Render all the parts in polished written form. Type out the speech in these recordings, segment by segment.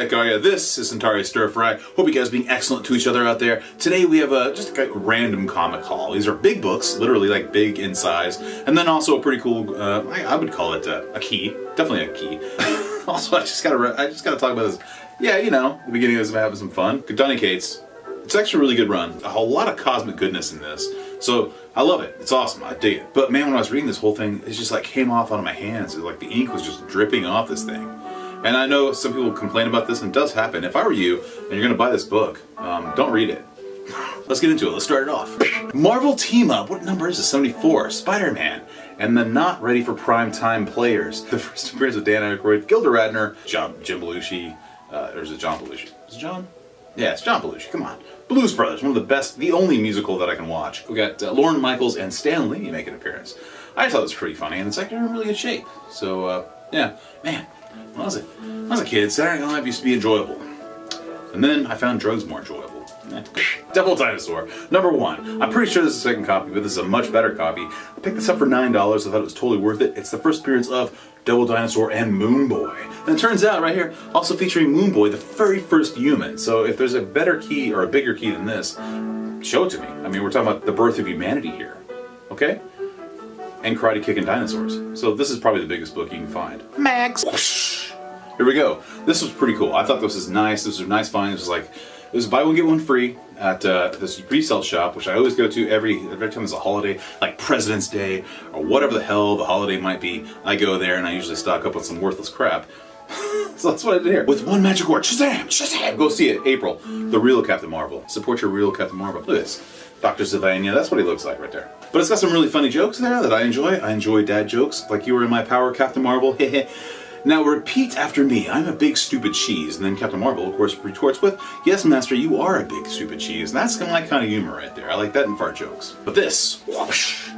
Zakaria. This is Centauri Stir Fry. Hope you guys are being excellent to each other out there. Today we have just a random comic haul. These are big books, literally like big in size, and then also a pretty cool, I would call it a key. Definitely a key. Also, I just gotta talk about this. Yeah, you know, the beginning of this, having some fun. Donny Cates. It's actually a really good run. A whole lot of cosmic goodness in this. So, I love it. It's awesome. I dig it. But man, when I was reading this whole thing, it just like came off out of my hands. It, like the ink was just dripping off this thing. And I know some people complain about this, and it does happen. If I were you, and you're going to buy this book, don't read it. Let's get into it. Let's start it off. Marvel Team Up. What number is it? 74. Spider-Man. And the not ready for prime time players. The first appearance of Dan Aykroyd, Gilda Radner, Jim Belushi, or is it John Belushi? Is it John? Yeah, it's John Belushi. Come on. Blues Brothers, one of the best, the only musical that I can watch. We got Lorne Michaels and Stan Lee make an appearance. I thought it was pretty funny, and it's actually in really good shape. So, yeah, man, when I was a kid, Saturday Night Live used to be enjoyable. And then I found drugs more enjoyable. Devil Dinosaur, number 1. I'm pretty sure this is the second copy, but this is a much better copy. I picked this up for $9. I thought it was totally worth it. It's the first appearance of Devil Dinosaur and Moon Boy. And it turns out right here, also featuring Moon Boy, the very first human. So if there's a better key or a bigger key than this, show it to me. I mean, we're talking about the birth of humanity here. Okay? And karate kicking dinosaurs. So this is probably the biggest book you can find. Max! Whoosh. Here we go. This was pretty cool. I thought this was nice. This was a nice find. It was like, it was buy one get one free at this resale shop, which I always go to every time there's a holiday, like President's Day or whatever the hell the holiday might be. I go there and I usually stock up on some worthless crap. So that's what I did here. With one magic word, Shazam! Shazam! Go see it, April. The real Captain Marvel. Support your real Captain Marvel. Look at this. Dr. Sylvania, that's what he looks like right there. But it's got some really funny jokes there that I enjoy. I enjoy dad jokes, like you were in my power, Captain Marvel. Now repeat after me, I'm a big stupid cheese. And then Captain Marvel, of course, retorts with, yes, master, you are a big stupid cheese. And that's my kind of humor right there. I like that in fart jokes. But this, whoosh,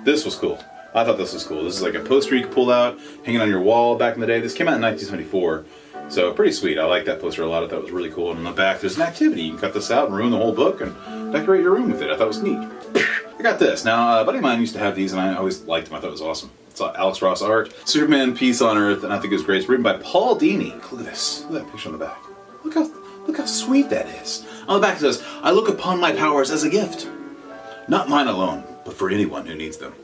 this was cool. I thought this was cool. This is like a poster you could pull out, hanging on your wall back in the day. This came out in 1974. So pretty sweet. I like that poster a lot. I thought it was really cool. And on the back, there's an activity. You can cut this out and ruin the whole book and decorate your room with it. I thought it was neat. I got this. Now, a buddy of mine used to have these, and I always liked them. I thought it was awesome. It's Alex Ross art. Superman, Peace on Earth, and I think it was great. It's written by Paul Dini. Look at this. Look at that picture on the back. Look how sweet that is. On the back it says, I look upon my powers as a gift. Not mine alone, but for anyone who needs them.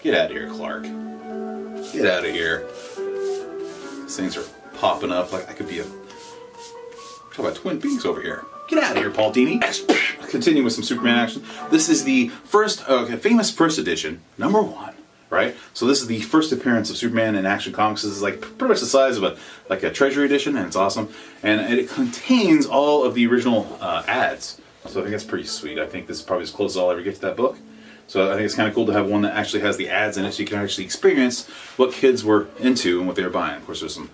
Get out of here, Clark. Get out of here. These things are popping up like I could be a... Talk about Twin Peaks over here. Get out of here, Paul Dini. Continue with some Superman action. This is the first, famous first edition, number 1, right? So this is the first appearance of Superman in Action Comics. This is like pretty much the size of a Treasury edition, and it's awesome. And it contains all of the original ads. So I think that's pretty sweet. I think this is probably as close as I'll ever get to that book. So I think it's kind of cool to have one that actually has the ads in it, so you can actually experience what kids were into and what they were buying. Of course, there's some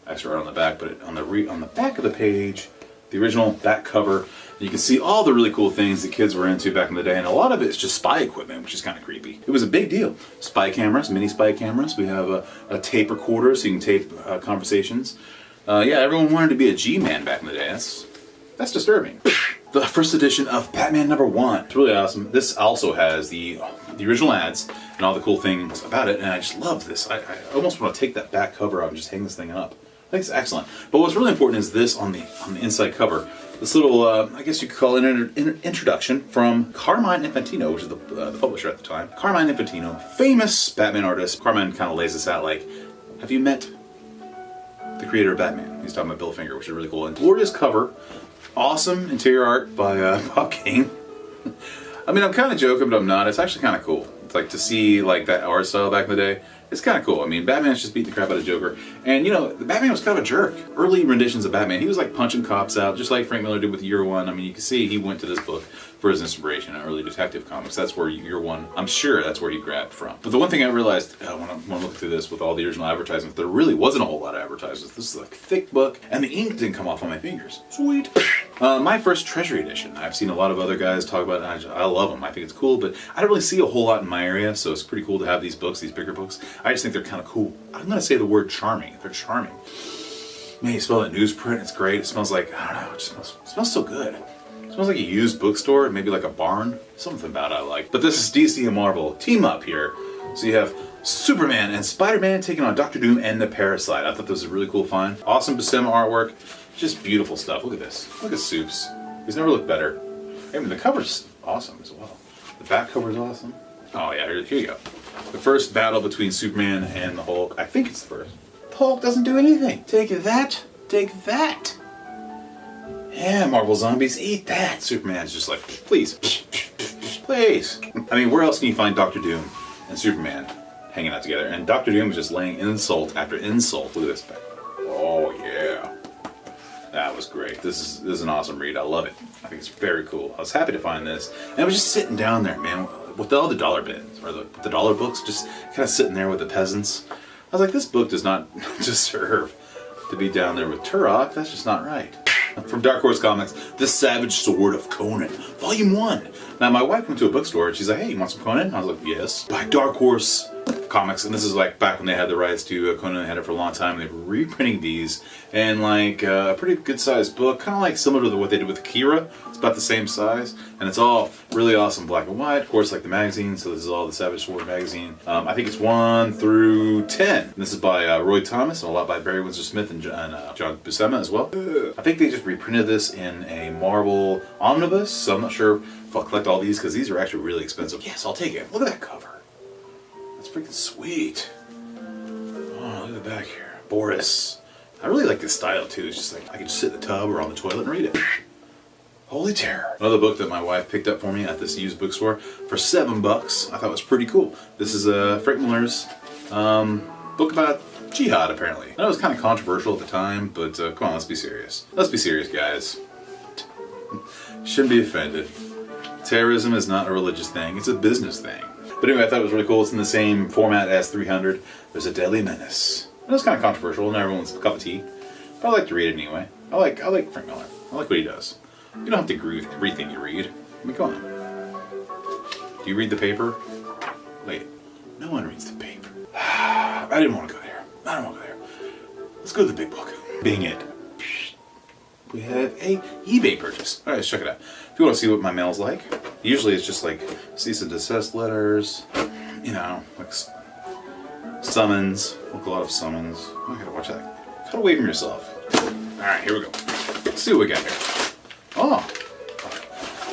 extra art on the back, but on the back of the page, the original back cover, you can see all the really cool things that kids were into back in the day, and a lot of it's just spy equipment, which is kind of creepy. It was a big deal. Spy cameras, mini spy cameras. We have a tape recorder, so you can tape conversations. Yeah, everyone wanted to be a G-man back in the day. That's disturbing. The first edition of Batman number 1. It's really awesome. This also has the original ads and all the cool things about it, and I just love this. I almost want to take that back cover off and just hang this thing up. I think it's excellent. But what's really important is this on the inside cover. This little, I guess you could call it an introduction from Carmine Infantino, which is the publisher at the time. Carmine Infantino, famous Batman artist. Carmine kind of lays this out like, have you met the creator of Batman? He's talking about Bill Finger, which is really cool. And glorious cover. Awesome interior art by Bob Kane. I mean, I'm kind of joking, but I'm not. It's actually kind of cool. It's like to see like that art style back in the day. It's kind of cool. I mean, Batman's just beating the crap out of Joker. And, you know, Batman was kind of a jerk. Early renditions of Batman, he was like punching cops out, just like Frank Miller did with Year One. I mean, you can see he went to this book for his inspiration in early detective comics. That's where Year One, I'm sure that's where he grabbed from. But the one thing I realized when I'm looking through this with all the original advertisements, there really wasn't a whole lot of advertisements. This is like a thick book, and the ink didn't come off on my fingers. Sweet. My first Treasury edition. I've seen a lot of other guys talk about it, and I love them. I think it's cool, but I don't really see a whole lot in my area, so it's pretty cool to have these books, these bigger books. I just think they're kind of cool. I'm going to say the word charming. They're charming. Man, you smell that newsprint, it's great. It smells like, I don't know, it smells so good. It smells like a used bookstore, maybe like a barn. Something about it I like. But this is DC and Marvel. Team up here. So you have Superman and Spider-Man taking on Doctor Doom and the Parasite. I thought this was a really cool find. Awesome Buscema artwork. Just beautiful stuff. Look at this. Look at Soups. He's never looked better. I mean, the cover's awesome as well. The back cover's awesome. Oh yeah, here you go. The first battle between Superman and the Hulk. I think it's the first. The Hulk doesn't do anything. Take that. Take that. Yeah, Marvel Zombies, eat that. Superman's just like, please. Please. I mean, where else can you find Dr. Doom and Superman hanging out together? And Dr. Doom is just laying insult after insult. Look at this back. Oh yeah. That was great. This is an awesome read. I love it. I think it's very cool. I was happy to find this. And I was just sitting down there, man, with all the dollar bins, or the dollar books, just kind of sitting there with the peasants. I was like, this book does not deserve to be down there with Turok. That's just not right. From Dark Horse Comics, The Savage Sword of Conan, Volume 1. Now, my wife went to a bookstore and she's like, hey, you want some Conan? I was like, yes. By Dark Horse Comics, and this is like back when they had the rights to Conan. They had it for a long time. They were reprinting these, and like a pretty good sized book, kind of like similar to what they did with Akira. It's about the same size, and it's all really awesome black and white. Of course, like the magazine. So this is all the Savage Sword magazine. I think it's 1 through 10. And this is by Roy Thomas, and a lot by Barry Windsor Smith and John Buscema as well. I think they just reprinted this in a Marvel omnibus. So I'm not sure if I'll collect all these because these are actually really expensive. Yes, I'll take it. Look at that cover. That's freaking sweet. Oh, look at the back here. Boris. I really like this style too. It's just like I can just sit in the tub or on the toilet and read it. Holy terror. Another book that my wife picked up for me at this used bookstore for $7. I thought was pretty cool. This is Frank Miller's book about jihad, apparently. I know it was kind of controversial at the time, but come on, let's be serious. Let's be serious, guys. Shouldn't be offended. Terrorism is not a religious thing, it's a business thing. But anyway, I thought it was really cool. It's in the same format as 300. There's a Deadly Menace. And it's kind of controversial, not everyone's cup of tea. But I like to read it anyway. I like Frank Miller. I like what he does. You don't have to agree with everything you read. I mean, come on. Do you read the paper? Wait, no one reads the paper. I didn't want to go there. I don't want to go there. Let's go to the big book. Being it. We have a eBay purchase. Alright, let's check it out. If you want to see what my mail's like, usually it's just like cease and desist letters, you know, like summons, like a lot of summons. Oh, I gotta watch that. Cut away from yourself. Alright, here we go. Let's see what we got here. Oh,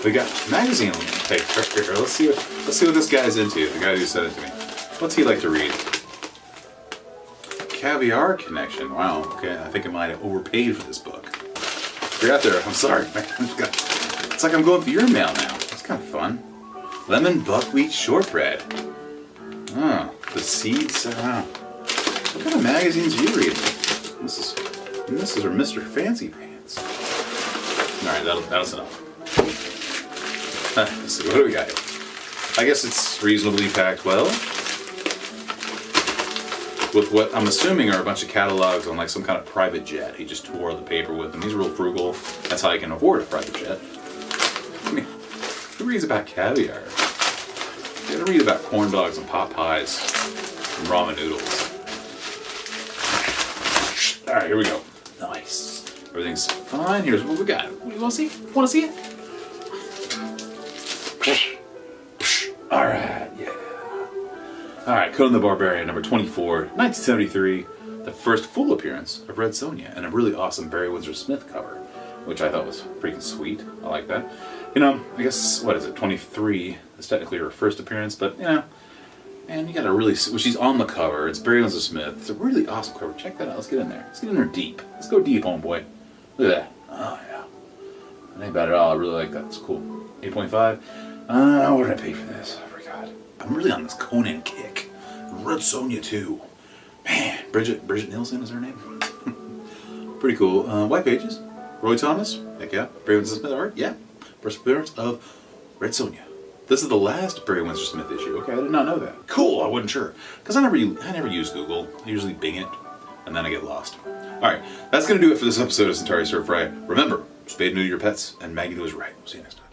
we got magazine paper here. Let's see what this guy's into, the guy who sent it to me. What's he like to read? Caviar Connection. Wow, okay, I think I might have overpaid for this book. You're out there. I'm sorry, man. It's like I'm going through your mail now. That's kind of fun. Lemon buckwheat shortbread. Oh, the seeds. Wow. What kind of magazines are you reading? This is for Mr. Fancy Pants. All right, that's enough. Let's see. What do we got here? I guess it's reasonably packed well. With what I'm assuming are a bunch of catalogs on like some kind of private jet. He just tore the paper with him. He's real frugal. That's how he can afford a private jet. I mean, who reads about caviar? You gotta read about corn dogs and pot pies and ramen noodles. Alright, here we go. Nice. Everything's fine. Here's what we got. What do you want to see? Want to see it? Alright, yeah. Alright, Conan the Barbarian, number 24, 1973. The first full appearance of Red Sonja, and a really awesome Barry Windsor Smith cover, which I thought was freaking sweet. I like that. You know, I guess, what is it, 23 is technically her first appearance, but, you know, and you gotta really, well, she's on the cover. It's Barry Windsor Smith. It's a really awesome cover. Check that out. Let's get in there. Let's get in there deep. Let's go deep, homeboy. Look at that. Oh, yeah. That ain't bad at all. I really like that. It's cool. 8.5. What did I pay for this? I forgot. I'm really on this Conan kick. Red Sonja 2. Man, Bridget Nielsen is her name. Pretty cool. White pages. Roy Thomas. Heck yeah. Barry Windsor Smith art. Yeah. First appearance of Red Sonja. This is the last Barry Windsor Smith issue. Okay, I did not know that. Cool. I wasn't sure because I never use Google. I usually Bing it, and then I get lost. All right, that's gonna do it for this episode of Centauri Stir Fry. Remember, spay new to your pets, and Maggie was right. See you next time.